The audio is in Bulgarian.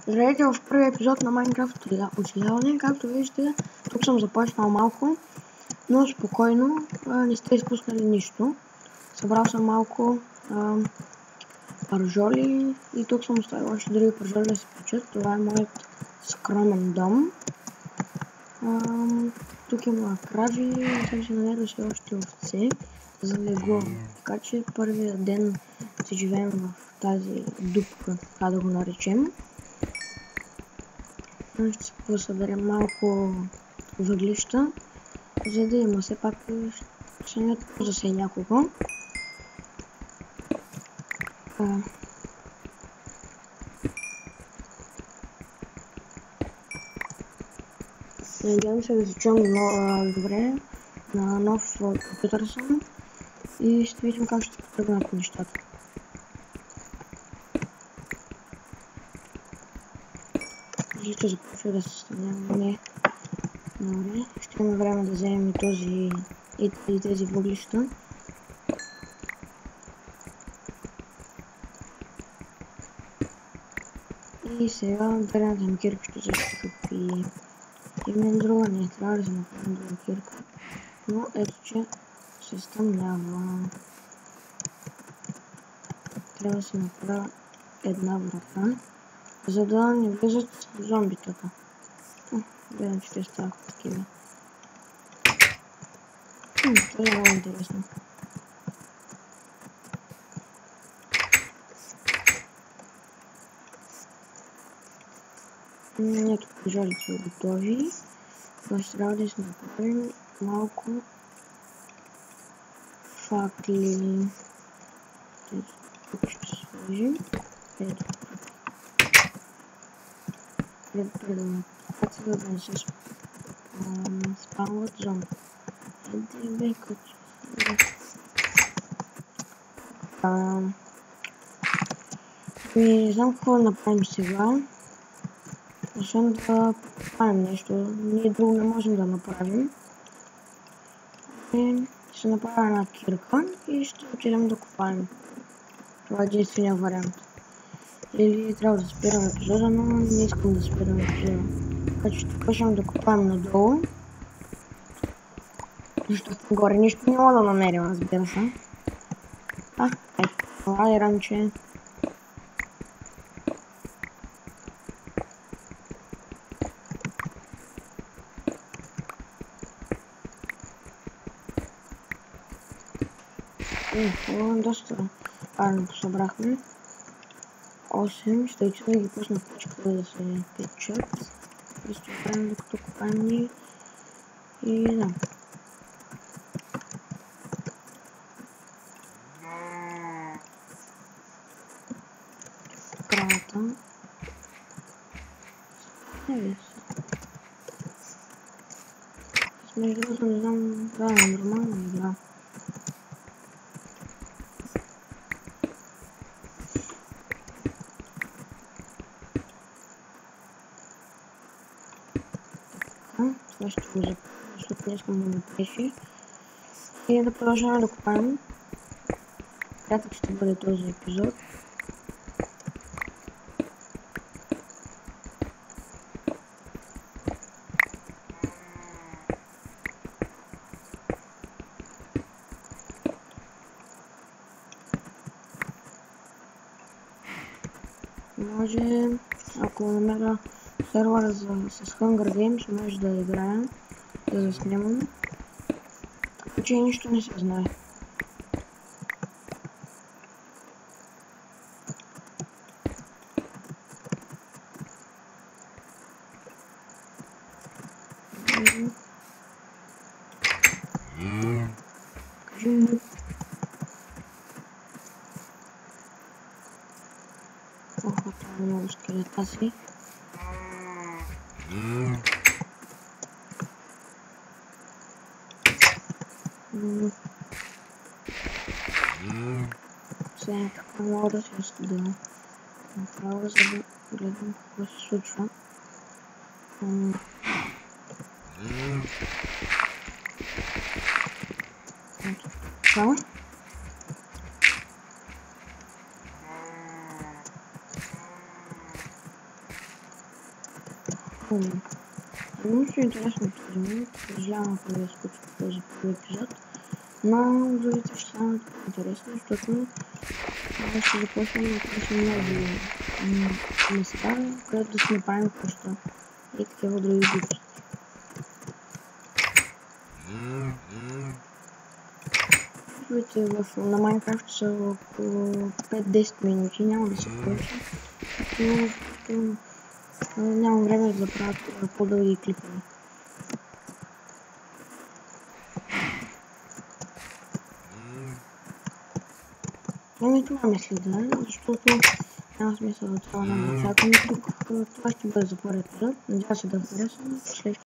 Здравейте в първия епизод на Майнкрафт оцеляване. Както виждате, тук съм започнал малко, но спокойно, не сте изпуснали нищо. Събрал съм малко пържоли и тук съм оставил още други пържоли да се печат. Това е моят скромен дом. Тук има крави, не съм си намерил още овце за легло. Така че първия ден си живеем в тази дупка, така да го наречем. Ще се посъберем малко въглища, за да има все пак ще не за се няколко. Надявам се да се чуем добре, на нов компютър съм и ще видим как ще тръгнат нещата. Ще започва да се станем. Добре, ще има време да вземем и тези въглища. И сега дърната ми кирка ще се щупи. Има друга, не трябва да се направим друга кирка. Но ето, че се стъмнява. Трябва да се направя една врата, за да не влизат зомбитата. Гледам, че те стават такива. Това е много интересно. Ето, пожарите са готови. Това ще трябва да си направим малко факли. Ето, тук ще сложим. Ето. За да не се спамват зомби. Не знам какво да направим сега. Освен да покупаем нещо. Ние друго не можем да направим. Ще направя една кирка и ще отидем да купаем. Това е единствения вариант. Или трябва да спирам епизода, но не искам да спирам епизода. Така че ще почнем да купаем надолу. Защото горе нищо няма да намерим, разбира се. Ето, това е ранче. Доста парно посъбрахме. 8, ще отида да ги пусна в печката да се печат. Просто правим докато купаем ни. И да. Кравата. Между другото не знам, това е нормална игра. Това ще го запомня, защото не искам да ме преши. И да продължаваме да купаем. Кратък ще бъде този епизод. Може, ако намеря сервера с Hunger Games, може да играем, да заснемам. Така че нищо не се знае. Кажи ми. Ох, това е много скелета си. Сега какво мога да се изстудя. Направо за да гледам какво се случва. Ето така. Много са интересно обсъждане, съжалявам ако ви е скучно този първи епизод, но другите ще станат интересни, защото ще започнем да търсим нови места, където да си направим къща и такива други глупости. На Minecraft са около 5-10 минути, няма да се повече, нямам време да правя по-дълги клипове. И това мисля да е, защото няма смисъл да това да чакаме тук. Това ще бъде за първи епизод. Надявам се да хареса.